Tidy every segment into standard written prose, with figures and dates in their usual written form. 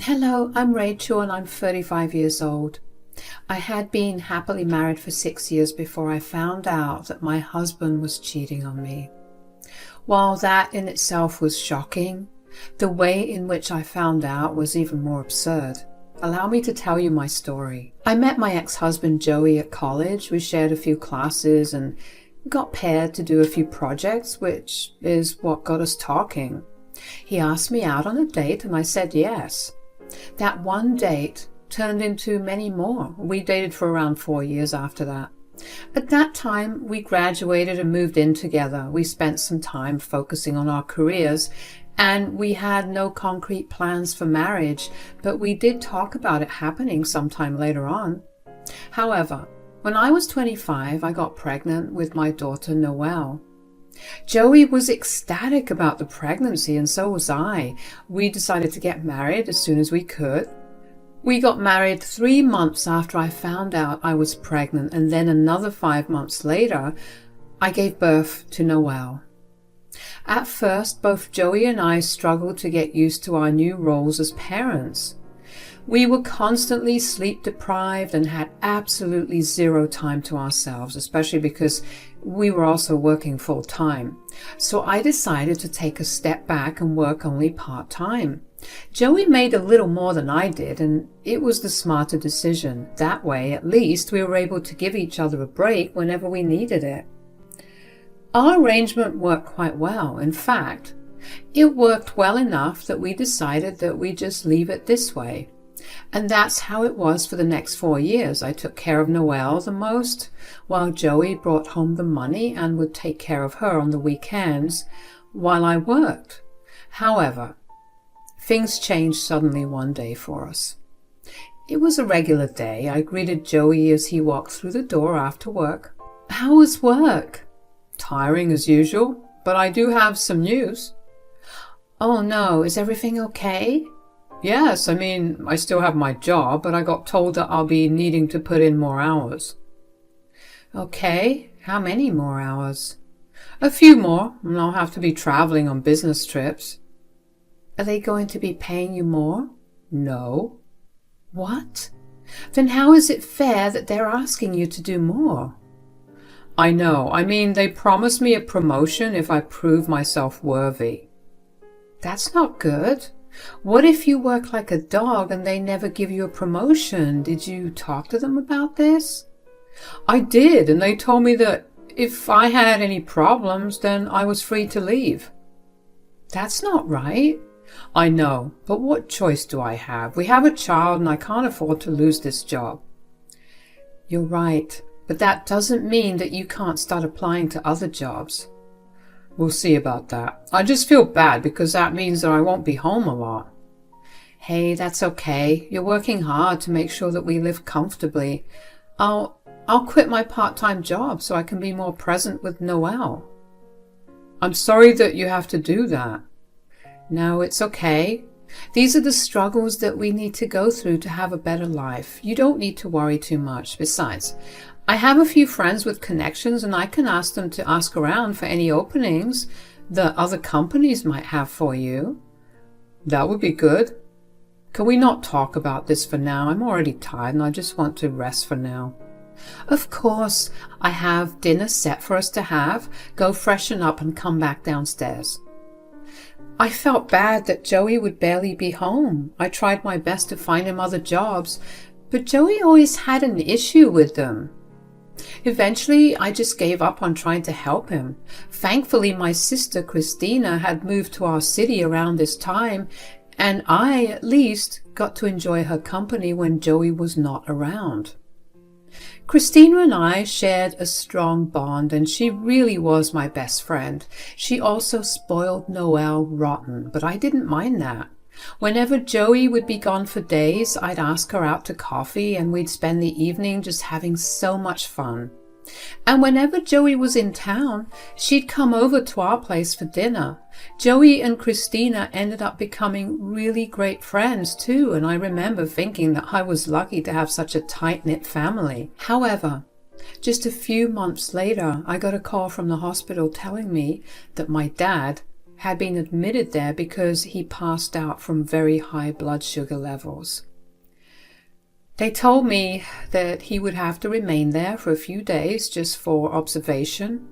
Hello, I'm Rachel and I'm 35 years old. I had been happily married for 6 years before I found out that my husband was cheating on me. While that in itself was shocking, the way in which I found out was even more absurd. Allow me to tell you my story. I met my ex-husband Joey at college. We shared a few classes and got paired to do a few projects, which is what got us talking. He asked me out on a date and I said yes. That one date turned into many more. We dated for around 4 years after that. At that time, we graduated and moved in together. We spent some time focusing on our careers, and we had no concrete plans for marriage, but we did talk about it happening sometime later on. However, when I was 25, I got pregnant with my daughter Noelle. Joey was ecstatic about the pregnancy, and so was I. We decided to get married as soon as we could. We got married 3 months after I found out I was pregnant, and then another 5 months later, I gave birth to Noelle. At first, both Joey and I struggled to get used to our new roles as parents. We were constantly sleep deprived and had absolutely zero time to ourselves, especially because we were also working full time. So I decided to take a step back and work only part time. Joey made a little more than I did, and it was the smarter decision. That way, at least, we were able to give each other a break whenever we needed it. Our arrangement worked quite well. In fact, it worked well enough that we decided that we'd just leave it this way. And that's how it was for the next 4 years. I took care of Noelle the most, while Joey brought home the money and would take care of her on the weekends while I worked. However, things changed suddenly one day for us. It was a regular day. I greeted Joey as he walked through the door after work. "How was work?" "Tiring as usual, but I do have some news." "Oh no, is everything okay?" "Yes, I still have my job, but I got told that I'll be needing to put in more hours." "Okay, how many more hours?" "A few more, and I'll have to be traveling on business trips." "Are they going to be paying you more?" "No." "What? Then how is it fair that they're asking you to do more?" "I know. They promised me a promotion if I prove myself worthy." "That's not good. What if you work like a dog and they never give you a promotion? Did you talk to them about this?" "I did, and they told me that if I had any problems, then I was free to leave." "That's not right." "I know, but what choice do I have? We have a child and I can't afford to lose this job." "You're right, but that doesn't mean that you can't start applying to other jobs." "We'll see about that. I just feel bad because that means that I won't be home a lot." "Hey, that's okay. You're working hard to make sure that we live comfortably. I'll quit my part-time job so I can be more present with Noelle." "I'm sorry that you have to do that." "No, it's okay. These are the struggles that we need to go through to have a better life. You don't need to worry too much. Besides, I have a few friends with connections and I can ask them to ask around for any openings that other companies might have for you." "That would be good. Can we not talk about this for now? I'm already tired and I just want to rest for now." "Of course. I have dinner set for us to have. Go freshen up and come back downstairs." I felt bad that Joey would barely be home. I tried my best to find him other jobs, but Joey always had an issue with them. Eventually, I just gave up on trying to help him. Thankfully, my sister Christina had moved to our city around this time, and I, at least, got to enjoy her company when Joey was not around. Christina and I shared a strong bond, and she really was my best friend. She also spoiled Noelle rotten, but I didn't mind that. Whenever Joey would be gone for days, I'd ask her out to coffee, and we'd spend the evening just having so much fun. And whenever Joey was in town, she'd come over to our place for dinner. Joey and Christina ended up becoming really great friends too, and I remember thinking that I was lucky to have such a tight-knit family. However, just a few months later, I got a call from the hospital telling me that my dad had been admitted there because he passed out from very high blood sugar levels. They told me that he would have to remain there for a few days just for observation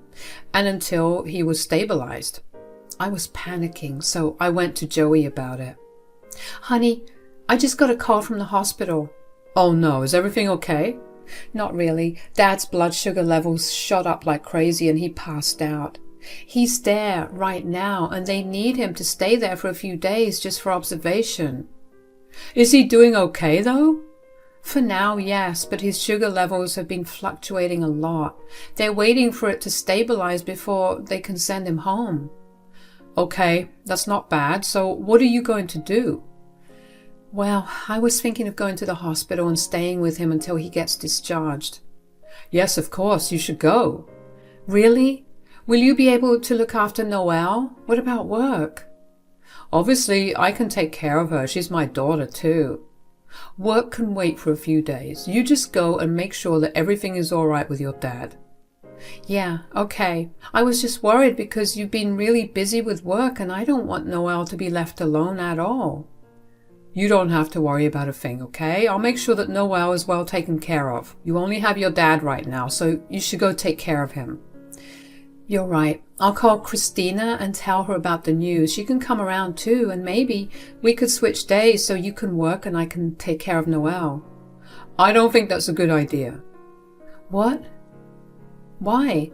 and until he was stabilized. I was panicking, so I went to Joey about it. "Honey, I just got a call from the hospital." "Oh no, is everything okay?" "Not really. Dad's blood sugar levels shot up like crazy and he passed out. He's there right now and they need him to stay there for a few days just for observation." "Is he doing okay though?" "For now, yes, but his sugar levels have been fluctuating a lot. They're waiting for it to stabilize before they can send him home." "Okay, that's not bad. So what are you going to do?" "Well, I was thinking of going to the hospital and staying with him until he gets discharged." "Yes, of course, you should go." "Really? Will you be able to look after Noelle? What about work?" "Obviously, I can take care of her. She's my daughter too." "Work can wait for a few days. You just go and make sure that everything is all right with your dad." "Yeah, okay. I was just worried because you've been really busy with work and I don't want Noelle to be left alone at all." "You don't have to worry about a thing, okay? I'll make sure that Noelle is well taken care of. You only have your dad right now, so you should go take care of him." "You're right. I'll call Christina and tell her about the news. She can come around too, and maybe we could switch days so you can work and I can take care of Noelle." "I don't think that's a good idea." "What? Why?"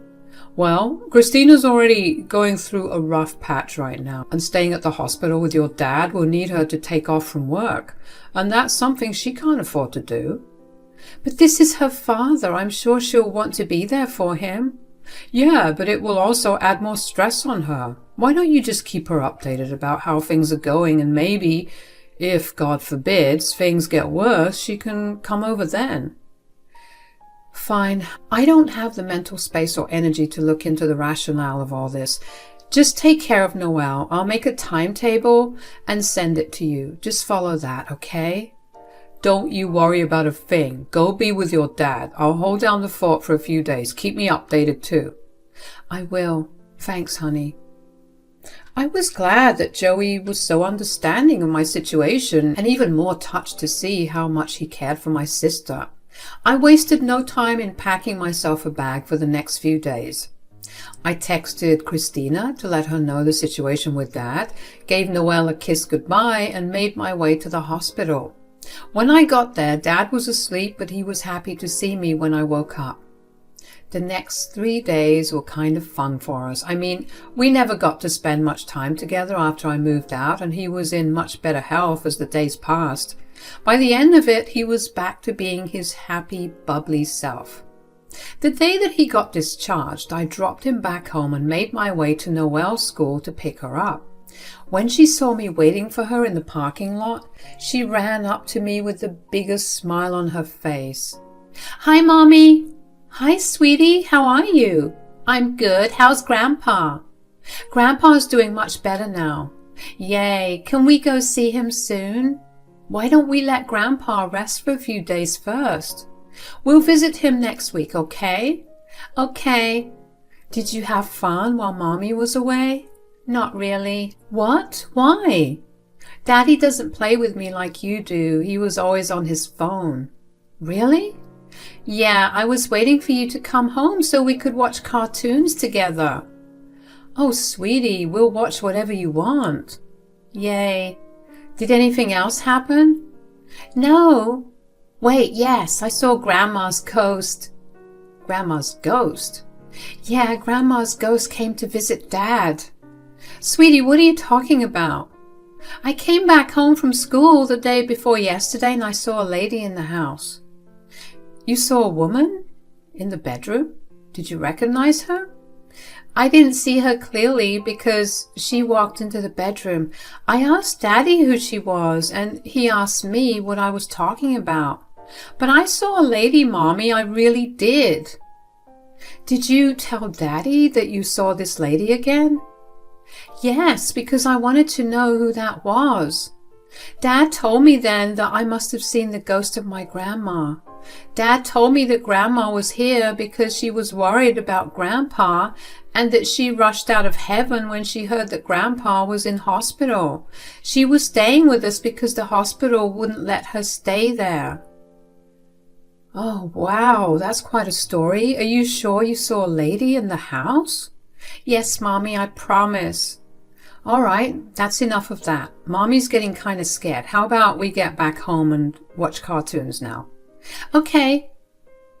"Well, Christina's already going through a rough patch right now, and staying at the hospital with your dad will need her to take off from work, and that's something she can't afford to do." "But this is her father. I'm sure she'll want to be there for him." "Yeah, but it will also add more stress on her. Why don't you just keep her updated about how things are going, and maybe, if, God forbids, things get worse, she can come over then." "Fine. I don't have the mental space or energy to look into the rationale of all this. Just take care of Noelle. I'll make a timetable and send it to you. Just follow that, okay?" "Don't you worry about a thing. Go be with your dad. I'll hold down the fort for a few days. Keep me updated too." "I will. Thanks, honey." I was glad that Joey was so understanding of my situation and even more touched to see how much he cared for my sister. I wasted no time in packing myself a bag for the next few days. I texted Christina to let her know the situation with Dad, gave Noelle a kiss goodbye, and made my way to the hospital. When I got there, Dad was asleep, but he was happy to see me when I woke up. The next 3 days were kind of fun for us. I mean, we never got to spend much time together after I moved out, and he was in much better health as the days passed. By the end of it, he was back to being his happy, bubbly self. The day that he got discharged, I dropped him back home and made my way to Noelle's school to pick her up. When she saw me waiting for her in the parking lot, she ran up to me with the biggest smile on her face. "Hi, Mommy." "Hi, sweetie. How are you?" "I'm good. How's Grandpa?" "Grandpa's doing much better now." "Yay. Can we go see him soon?" "Why don't we let Grandpa rest for a few days first?" "We'll visit him next week, okay?" "Okay." "Did you have fun while Mommy was away?" "Not really." "What? Why?" "Daddy doesn't play with me like you do. He was always on his phone." "Really?" "Yeah, I was waiting for you to come home so we could watch cartoons together." "Oh, sweetie, we'll watch whatever you want." "Yay." "Did anything else happen?" "No." "Wait, yes, I saw Grandma's ghost." "Grandma's ghost?" "Yeah, Grandma's ghost came to visit Dad." "Sweetie, what are you talking about?" "I came back home from school the day before yesterday and I saw a lady in the house." "You saw a woman? In the bedroom? Did you recognize her?" "I didn't see her clearly because she walked into the bedroom. I asked Daddy who she was and he asked me what I was talking about. But I saw a lady, Mommy, I really did." "Did you tell Daddy that you saw this lady again?" "Yes, because I wanted to know who that was. Dad told me then that I must have seen the ghost of my grandma. Dad told me that Grandma was here because she was worried about Grandpa and that she rushed out of heaven when she heard that Grandpa was in hospital. She was staying with us because the hospital wouldn't let her stay there. Oh, wow, that's quite a story. Are you sure you saw a lady in the house? Yes, Mommy, I promise. All right, that's enough of that. Mommy's getting kind of scared. How about we get back home and watch cartoons now? Okay.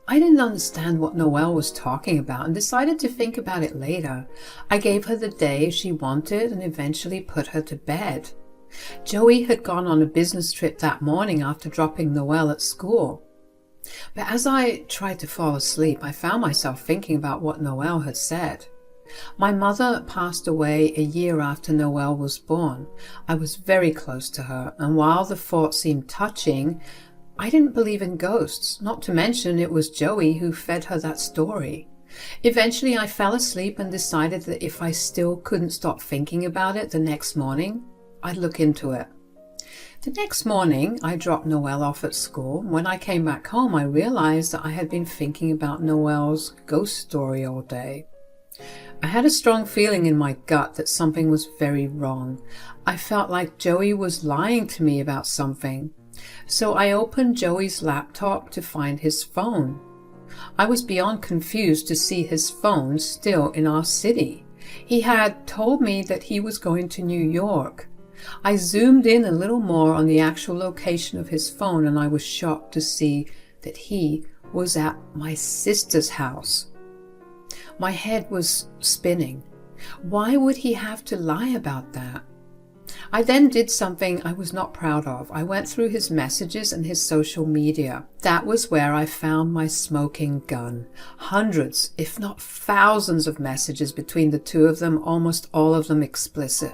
I didn't understand what Noelle was talking about and decided to think about it later. I gave her the day she wanted and eventually put her to bed. Joey had gone on a business trip that morning after dropping Noelle at school. But as I tried to fall asleep, I found myself thinking about what Noelle had said. My mother passed away a year after Noelle was born. I was very close to her, and while the thought seemed touching, I didn't believe in ghosts, not to mention it was Joey who fed her that story. Eventually I fell asleep and decided that if I still couldn't stop thinking about it the next morning, I'd look into it. The next morning I dropped Noelle off at school. When I came back home, I realized that I had been thinking about Noelle's ghost story all day. I had a strong feeling in my gut that something was very wrong. I felt like Joey was lying to me about something. So I opened Joey's laptop to find his phone. I was beyond confused to see his phone still in our city. He had told me that he was going to New York. I zoomed in a little more on the actual location of his phone and I was shocked to see that he was at my sister's house. My head was spinning. Why would he have to lie about that? I then did something I was not proud of. I went through his messages and his social media. That was where I found my smoking gun. Hundreds, if not thousands of messages between the two of them, almost all of them explicit.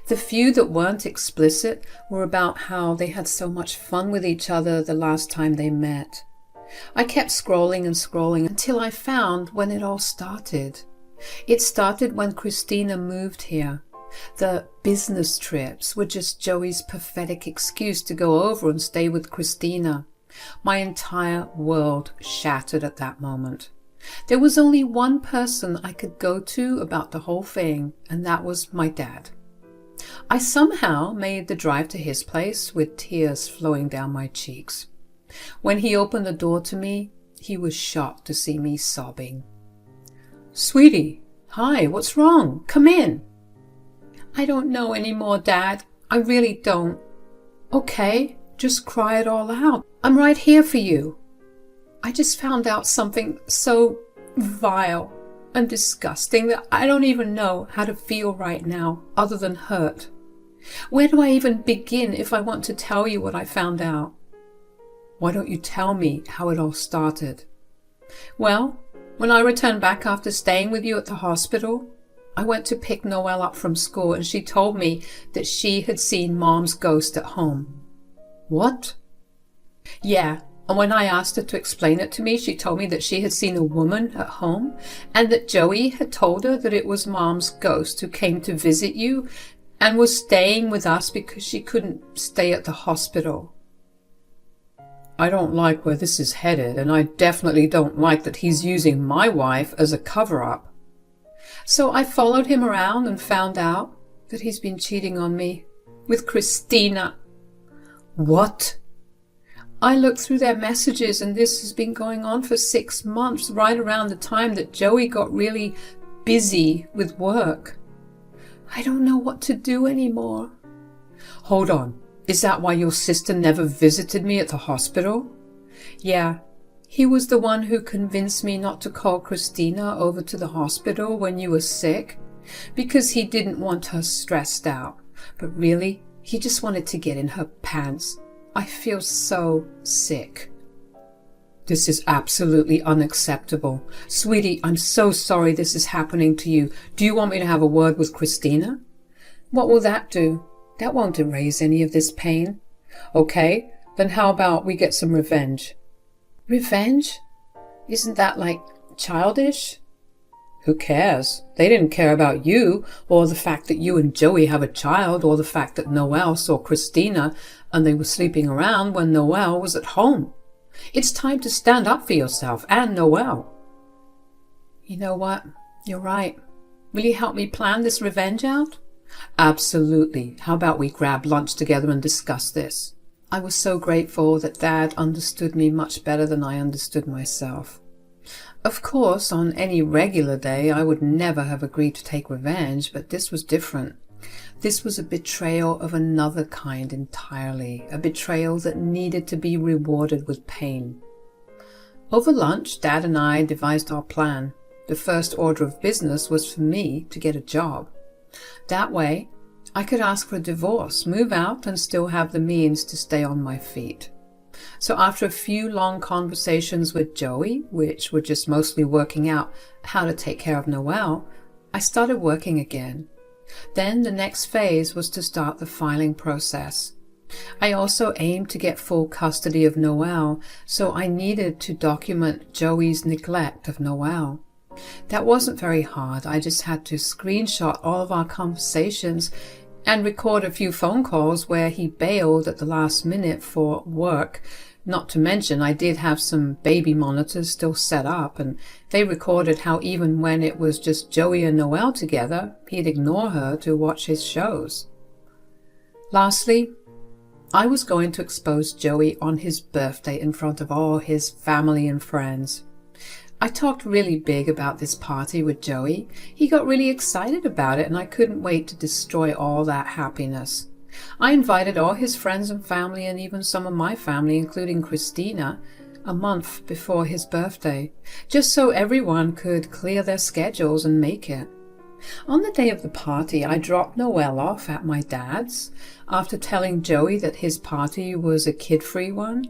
The few that weren't explicit were about how they had so much fun with each other the last time they met. I kept scrolling and scrolling until I found when it all started. It started when Christina moved here. The business trips were just Joey's pathetic excuse to go over and stay with Christina. My entire world shattered at that moment. There was only one person I could go to about the whole thing, and that was my dad. I somehow made the drive to his place with tears flowing down my cheeks. When he opened the door to me, he was shocked to see me sobbing. "Sweetie, hi, what's wrong? Come in." "I don't know anymore, Dad. I really don't." "Okay, just cry it all out. I'm right here for you. I just found out something so vile and disgusting that I don't even know how to feel right now other than hurt. Where do I even begin if I want to tell you what I found out?" "Why don't you tell me how it all started?" "Well, when I returned back after staying with you at the hospital, I went to pick Noelle up from school and she told me that she had seen Mom's ghost at home." "What?" "Yeah, and when I asked her to explain it to me, she told me that she had seen a woman at home and that Joey had told her that it was Mom's ghost who came to visit you and was staying with us because she couldn't stay at the hospital." "I don't like where this is headed, and I definitely don't like that he's using my wife as a cover-up." So I followed him around and found out that he's been cheating on me with Christina. "What?" "I looked through their messages and this has been going on for 6 months, right around the time that Joey got really busy with work. I don't know what to do anymore." "Hold on. Is that why your sister never visited me at the hospital?" "Yeah. He was the one who convinced me not to call Christina over to the hospital when you were sick, because he didn't want her stressed out. But really, he just wanted to get in her pants. I feel so sick." "This is absolutely unacceptable. Sweetie, I'm so sorry this is happening to you. Do you want me to have a word with Christina?" "What will that do? That won't erase any of this pain." "Okay, then how about we get some revenge?" "Revenge? Isn't that like childish?" "Who cares? They didn't care about you, or the fact that you and Joey have a child, or the fact that Noelle saw Christina and they were sleeping around when Noelle was at home. It's time to stand up for yourself and Noel. You know what? You're right. Will you help me plan this revenge out? Absolutely. How about we grab lunch together and discuss this? I was so grateful that Dad understood me much better than I understood myself. Of course, on any regular day, I would never have agreed to take revenge, but this was different. This was a betrayal of another kind entirely, a betrayal that needed to be rewarded with pain. Over lunch, Dad and I devised our plan. The first order of business was for me to get a job. That way, I could ask for a divorce, move out, and still have the means to stay on my feet. So after a few long conversations with Joey, which were just mostly working out how to take care of Noel, I started working again. Then the next phase was to start the filing process. I also aimed to get full custody of Noel, so I needed to document Joey's neglect of Noel. That wasn't very hard. I just had to screenshot all of our conversations and record a few phone calls where he bailed at the last minute for work. Not to mention, I did have some baby monitors still set up, and they recorded how even when it was just Joey and Noel together, he'd ignore her to watch his shows. Lastly, I was going to expose Joey on his birthday in front of all his family and friends. I talked really big about this party with Joey. He got really excited about it, and I couldn't wait to destroy all that happiness. I invited all his friends and family, and even some of my family, including Christina, a month before his birthday, just so everyone could clear their schedules and make it. On the day of the party, I dropped Noel off at my dad's after telling Joey that his party was a kid-free one.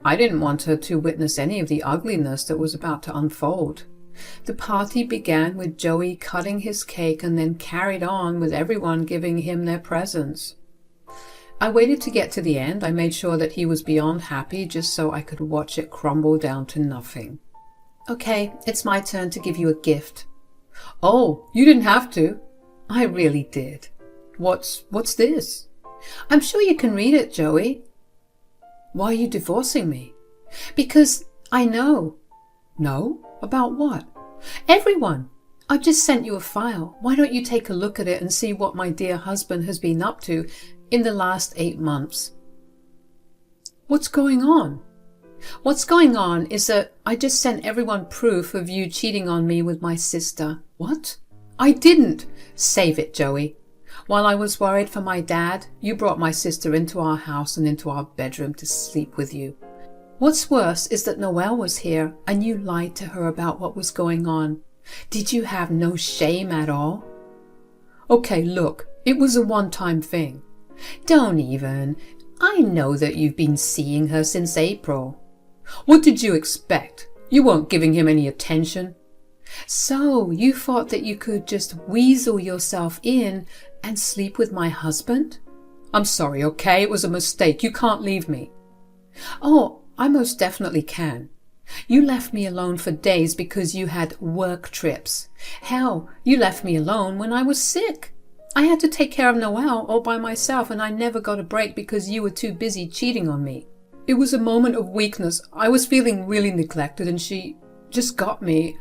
I didn't want her to witness any of the ugliness that was about to unfold. The party began with Joey cutting his cake and then carried on with everyone giving him their presents. I waited to get to the end. I made sure that he was beyond happy just so I could watch it crumble down to nothing. Okay, it's my turn to give you a gift. Oh, you didn't have to. I really did. What's this? I'm sure you can read it, Joey. Why are you divorcing me? Because I know. No? About what? Everyone. I've just sent you a file. Why don't you take a look at it and see what my dear husband has been up to in the last 8 months? What's going on? What's going on is that I just sent everyone proof of you cheating on me with my sister. What? I didn't. Save it, Joey. While I was worried for my dad, you brought my sister into our house and into our bedroom to sleep with you. What's worse is that Noel was here and you lied to her about what was going on. Did you have no shame at all? Okay, look, it was a one-time thing. Don't even. I know that you've been seeing her since April. What did you expect? You weren't giving him any attention. So, you thought that you could just weasel yourself in and sleep with my husband? I'm sorry, okay? It was a mistake. You can't leave me. Oh, I most definitely can. You left me alone for days because you had work trips. Hell, you left me alone when I was sick. I had to take care of Noel all by myself, and I never got a break because you were too busy cheating on me. It was a moment of weakness. I was feeling really neglected, and she just got me.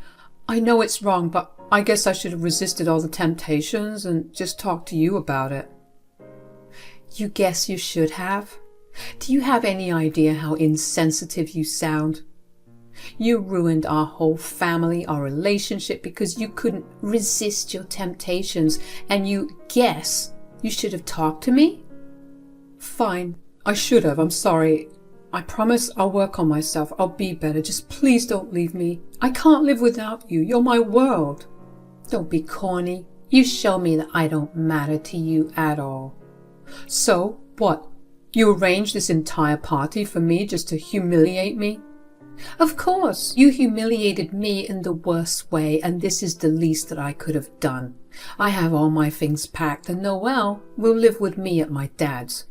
I know it's wrong, but I guess I should have resisted all the temptations and just talked to you about it. You guess you should have? Do you have any idea how insensitive you sound? You ruined our whole family, our relationship, because you couldn't resist your temptations, and you guess you should have talked to me? Fine, I should have. I'm sorry. I promise I'll work on myself. I'll be better. Just please don't leave me. I can't live without you. You're my world. Don't be corny. You show me that I don't matter to you at all. So, what? You arranged this entire party for me just to humiliate me? Of course, you humiliated me in the worst way, and this is the least that I could have done. I have all my things packed, and Noel will live with me at my dad's.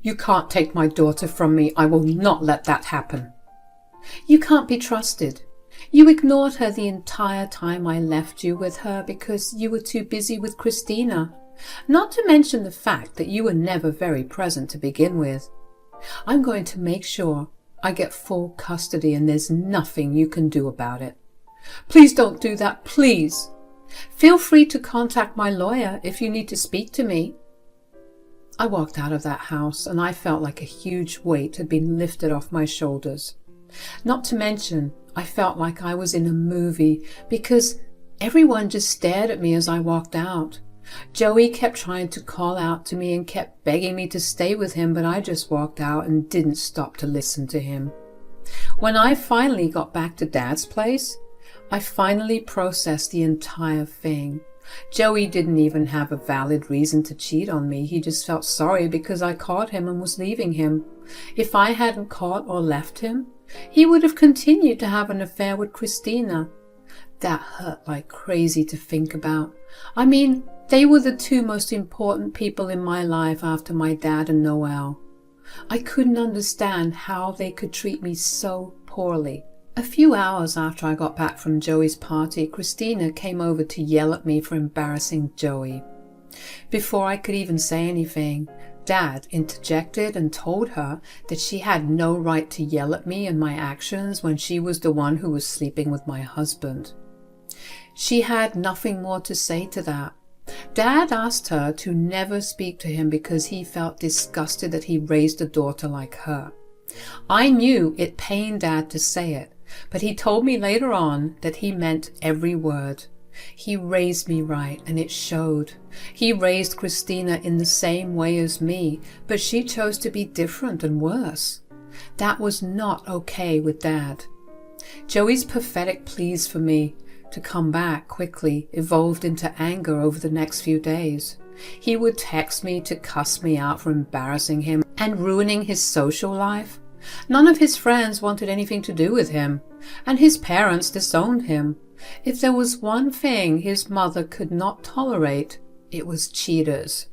You can't take my daughter from me. I will not let that happen. You can't be trusted. You ignored her the entire time I left you with her because you were too busy with Christina. Not to mention the fact that you were never very present to begin with. I'm going to make sure I get full custody and there's nothing you can do about it. Please don't do that, please. Feel free to contact my lawyer if you need to speak to me." I walked out of that house and I felt like a huge weight had been lifted off my shoulders. Not to mention, I felt like I was in a movie because everyone just stared at me as I walked out. Joey kept trying to call out to me and kept begging me to stay with him, but I just walked out and didn't stop to listen to him. When I finally got back to Dad's place, I finally processed the entire thing. Joey didn't even have a valid reason to cheat on me. He just felt sorry because I caught him and was leaving him. If I hadn't caught or left him, he would have continued to have an affair with Christina. That hurt like crazy to think about. I mean, they were the two most important people in my life after my dad and Noelle. I couldn't understand how they could treat me so poorly. A few hours after I got back from Joey's party, Christina came over to yell at me for embarrassing Joey. Before I could even say anything, Dad interjected and told her that she had no right to yell at me and my actions when she was the one who was sleeping with my husband. She had nothing more to say to that. Dad asked her to never speak to him because he felt disgusted that he raised a daughter like her. I knew it pained Dad to say it, but he told me later on that he meant every word. He raised me right, and it showed. He raised Christina in the same way as me, but she chose to be different and worse. That was not okay with Dad. Joey's pathetic pleas for me to come back quickly evolved into anger over the next few days. He would text me to cuss me out for embarrassing him and ruining his social life. None of his friends wanted anything to do with him, and his parents disowned him. If there was one thing his mother could not tolerate, it was cheaters.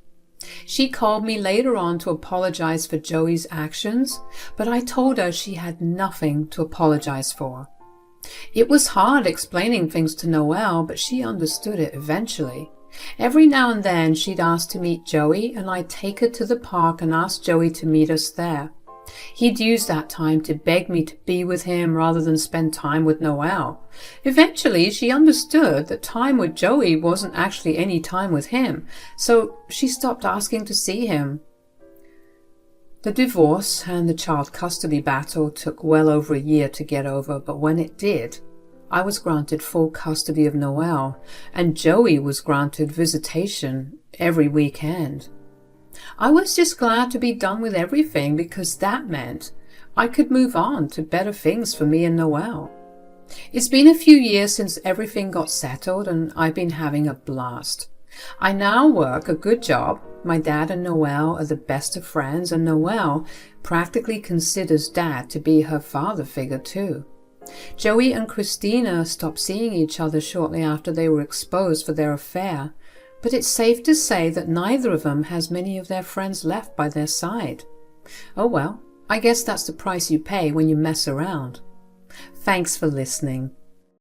She called me later on to apologize for Joey's actions, but I told her she had nothing to apologize for. It was hard explaining things to Noelle, but she understood it eventually. Every now and then she'd ask to meet Joey, and I'd take her to the park and ask Joey to meet us there. He'd use that time to beg me to be with him rather than spend time with Noelle. Eventually, she understood that time with Joey wasn't actually any time with him, so she stopped asking to see him. The divorce and the child custody battle took well over a year to get over, but when it did, I was granted full custody of Noelle, and Joey was granted visitation every weekend. I was just glad to be done with everything because that meant I could move on to better things for me and Noelle. It's been a few years since everything got settled and I've been having a blast. I now work a good job. My dad and Noelle are the best of friends, and Noelle practically considers Dad to be her father figure too. Joey and Christina stopped seeing each other shortly after they were exposed for their affair, but it's safe to say that neither of them has many of their friends left by their side. Oh well, I guess that's the price you pay when you mess around. Thanks for listening.